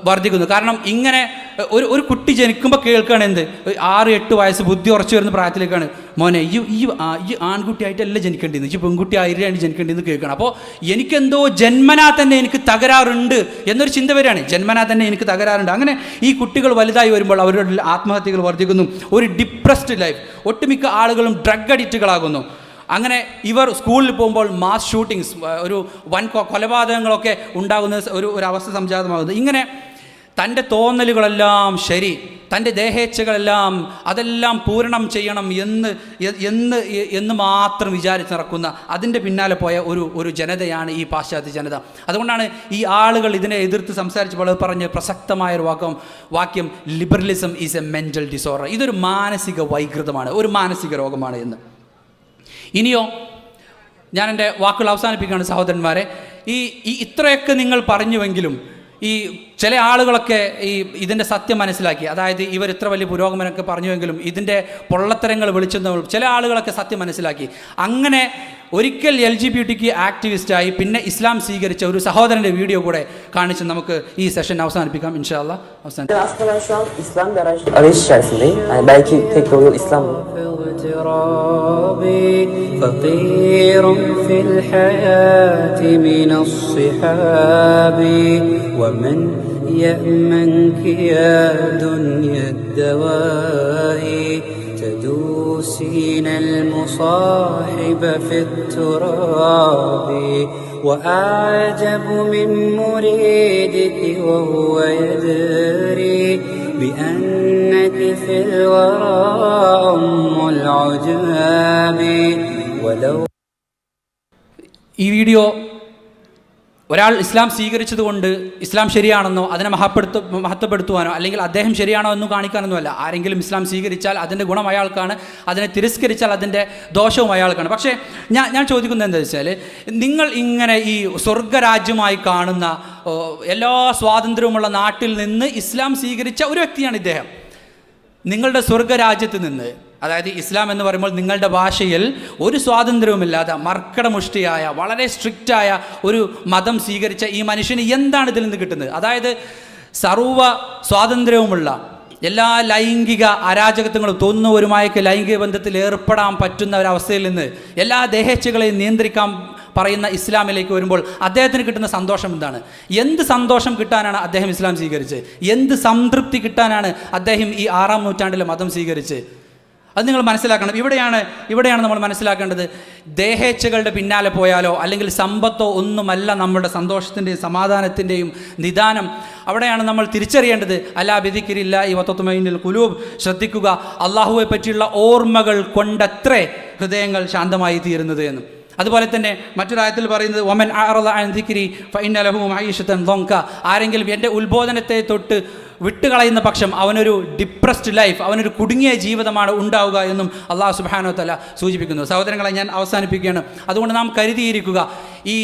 വർദ്ധിക്കുന്നു. കാരണം ഇങ്ങനെ ഒരു കുട്ടി ജനിക്കുമ്പോൾ കേൾക്കുകയാണ് എന്ത്, 6-8 വയസ്സ് ബുദ്ധി ഉറച്ചു വരുന്ന പ്രായത്തിലേക്കാണ്, മോനെ ഈ ആൺകുട്ടിയായിട്ടല്ല ജനിക്കേണ്ടിന്ന്, ഈ പെൺകുട്ടി ആയിട്ടാണ് ജനിക്കേണ്ടതെന്ന് കേൾക്കണം. അപ്പോൾ എനിക്കെന്തോ ജന്മനാ തന്നെ എനിക്ക് തകരാറുണ്ട് എന്നൊരു ചിന്ത വരികയാണ്. ജന്മനാ തന്നെ എനിക്ക് തകരാറുണ്ട്. അങ്ങനെ ഈ കുട്ടികൾ വലുതായി വരുമ്പോൾ അവരുടെ ആത്മഹത്യകൾ വർദ്ധിക്കുന്നു. ഒരു ഡിപ്രസ്ഡ് ലൈഫ്. ഒട്ടുമിക്ക ആളുകളും ഡ്രഗ് അഡിക്റ്റുകളാകുന്നു. അങ്ങനെ ഇവർ സ്കൂളിൽ പോകുമ്പോൾ മാസ് ഷൂട്ടിങ്സ്, ഒരു വൻ കൊലപാതകങ്ങളൊക്കെ ഉണ്ടാകുന്ന ഒരു അവസ്ഥ സംജാതമാകുന്നത്. ഇങ്ങനെ തൻ്റെ തോന്നലുകളെല്ലാം ശരി, തൻ്റെ ദേഹേച്ഛകളെല്ലാം അതെല്ലാം പൂരണം ചെയ്യണം എന്ന് മാത്രം വിചാരിച്ച് നടക്കുന്ന, അതിൻ്റെ പിന്നാലെ പോയ ഒരു ജനതയാണ് ഈ പാശ്ചാത്യ ജനത. അതുകൊണ്ടാണ് ഈ ആളുകൾ ഇതിനെ എതിർത്ത് സംസാരിച്ചപ്പോൾ പറഞ്ഞ് പ്രസക്തമായൊരു വാക്യം liberalism is A mental disorder. ഇതൊരു മാനസിക വൈകൃതമാണ്, ഒരു മാനസിക രോഗമാണ് എന്ന്. ഇനിയോ ഞാൻ എൻ്റെ വാക്കുകൾ അവസാനിപ്പിക്കുകയാണ് സഹോദരന്മാരെ. ഇത്രയൊക്കെ നിങ്ങൾ പറഞ്ഞുവെങ്കിലും ഈ ചില ആളുകളൊക്കെ ഇതിൻ്റെ സത്യം മനസ്സിലാക്കി, അതായത് ഇവർ ഇത്ര വലിയ പുരോഗമനമൊക്കെ പറഞ്ഞുവെങ്കിലും ഇതിൻ്റെ പൊള്ളത്തരങ്ങൾ വിളിച്ചെന്നും ചില ആളുകളൊക്കെ സത്യം മനസ്സിലാക്കി. അങ്ങനെ ഒരിക്കൽ LGBTQ ആക്ടിവിസ്റ്റായി പിന്നെ ഇസ്ലാം സ്വീകരിച്ച ഒരു സഹോദരൻ്റെ വീഡിയോ കൂടെ കാണിച്ച് നമുക്ക് ഈ സെഷൻ അവസാനിപ്പിക്കാം ഇൻഷാ അല്ലാ. Aslında ben şu an İslam bir arayış içerisindeyim. Yani belki tek yol İslam. فقير في الحياة من الصحاب ومن يأمنك يا دنيا الدوائي تدوسين المصاحب في التراب وأعجب من مريدك وهو يدري بأنك في الورى أم العجاب ولو. ഈ വീഡിയോ ഒരാൾ ഇസ്ലാം സ്വീകരിച്ചതുകൊണ്ട് ഇസ്ലാം ശരിയാണെന്നോ അതിനെ മഹത്വപ്പെടുത്തുവാനോ അല്ലെങ്കിൽ അദ്ദേഹം ശരിയാണോ എന്ന് കാണിക്കാനൊന്നും അല്ല. ആരെങ്കിലും ഇസ്ലാം സ്വീകരിച്ചാൽ അതിൻ്റെ ഗുണം അയാൾക്കാണ്, അതിനെ തിരസ്കരിച്ചാൽ അതിൻ്റെ ദോഷവും അയാൾക്കാണ്. പക്ഷേ ഞാൻ ചോദിക്കുന്നത് എന്താ വെച്ചാൽ, നിങ്ങൾ ഇങ്ങനെ ഈ സ്വർഗരാജ്യമായി കാണുന്ന എല്ലാ സ്വാതന്ത്ര്യവുമുള്ള നാട്ടിൽ നിന്ന് ഇസ്ലാം സ്വീകരിച്ച ഒരു വ്യക്തിയാണ് ഇദ്ദേഹം. നിങ്ങളുടെ സ്വർഗരാജ്യത്ത് നിന്ന്, അതായത് ഇസ്ലാം എന്ന് പറയുമ്പോൾ നിങ്ങളുടെ ഭാഷയിൽ ഒരു സ്വാതന്ത്ര്യവുമില്ലാതെ മർക്കടമുഷ്ടിയായ വളരെ സ്ട്രിക്റ്റായ ഒരു മതം സ്വീകരിച്ച ഈ മനുഷ്യന് എന്താണ് ഇതിൽ നിന്ന് കിട്ടുന്നത്? അതായത് സർവ്വ സ്വാതന്ത്ര്യവുമുള്ള എല്ലാ ലൈംഗിക അരാജകത്വങ്ങളും തോന്നുന്നവരുമായൊക്കെ ലൈംഗിക ബന്ധത്തിൽ ഏർപ്പെടാൻ പറ്റുന്ന ഒരവസ്ഥയിൽ നിന്ന് എല്ലാ ദേഹേച്ഛകളെയും നിയന്ത്രിക്കാൻ പറയുന്ന ഇസ്ലാമിലേക്ക് വരുമ്പോൾ അദ്ദേഹത്തിന് കിട്ടുന്ന സന്തോഷം എന്താണ്? എന്ത് സന്തോഷം കിട്ടാനാണ് അദ്ദേഹം ഇസ്ലാം സ്വീകരിച്ച്? എന്ത് സംതൃപ്തി കിട്ടാനാണ് അദ്ദേഹം ഈ 6-ാം നൂറ്റാണ്ടിലെ മതം സ്വീകരിച്ച്? അത് നിങ്ങൾ മനസ്സിലാക്കണം. ഇവിടെയാണ് നമ്മൾ മനസ്സിലാക്കേണ്ടത്. ദേഹേച്ഛകളുടെ പിന്നാലെ പോയാലോ അല്ലെങ്കിൽ സമ്പത്തോ ഒന്നുമല്ല നമ്മുടെ സന്തോഷത്തിൻ്റെയും സമാധാനത്തിൻ്റെയും നിദാനം. അവിടെയാണ് നമ്മൾ തിരിച്ചറിയേണ്ടത്. അലാ ബിദിക്രില്ലാഹി വതത്മഇന്നുൽ ഖുലൂബ്. ശ്രദ്ധിക്കുക, അള്ളാഹുവെ പറ്റിയുള്ള ഓർമ്മകൾ കൊണ്ടത്രേ ഹൃദയങ്ങൾ ശാന്തമായി തീരുന്നത് എന്ന്. അതുപോലെ തന്നെ മറ്റൊരായത്തിൽ പറയുന്നത് വമൻ അഅറദ അൻ ദിക്രി ഫഇന്ന ലഹു മഈശതൻ ദൻക. ആരെങ്കിലും എൻ്റെ ഉത്ബോധനത്തെ തൊട്ട് വിട്ടുകളയുന്ന പക്ഷം അവനൊരു ഡിപ്രസ്ഡ് ലൈഫ്, അവനൊരു കുടുങ്ങിയ ജീവിതമാണ് ഉണ്ടാവുക എന്നും അള്ളാഹു സുബ്ഹാനഹു വ തആല സൂചിപ്പിക്കുന്നു. സഹോദരങ്ങളെ, ഞാൻ അവസാനിപ്പിക്കുകയാണ്. അതുകൊണ്ട് നാം കരുതിയിരിക്കുക, ഈ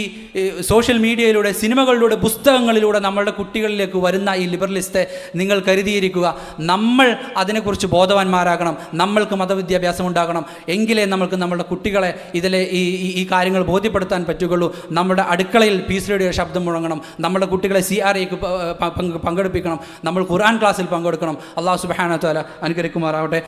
സോഷ്യൽ മീഡിയയിലൂടെ, സിനിമകളിലൂടെ, പുസ്തകങ്ങളിലൂടെ നമ്മളുടെ കുട്ടികളിലേക്ക് വരുന്ന ഈ ലിബറലിസത്തെ നിങ്ങൾ കരുതിയിരിക്കുക. നമ്മൾ അതിനെക്കുറിച്ച് ബോധവാന്മാരാകണം. നമ്മൾക്ക് മതവിദ്യാഭ്യാസം ഉണ്ടാകണം. എങ്കിലേ നമ്മൾക്ക് നമ്മുടെ കുട്ടികളെ ഇതിലെ ഈ കാര്യങ്ങൾ ബോധ്യപ്പെടുത്താൻ പറ്റുകയുള്ളൂ. നമ്മുടെ അടുക്കളയിൽ പീസ് റേഡിയോ ശബ്ദം മുഴങ്ങണം. നമ്മുടെ കുട്ടികളെ CRAക്ക് പങ്കെടുപ്പിക്കണം. നമ്മൾ ഖുർആൻ ക്ലാസ്സിൽ പങ്കെടുക്കണം. അല്ലാഹു സുബ്ഹാനഹു വ തആല അനുഗ്രഹിക്കുമാറാവട്ടെ.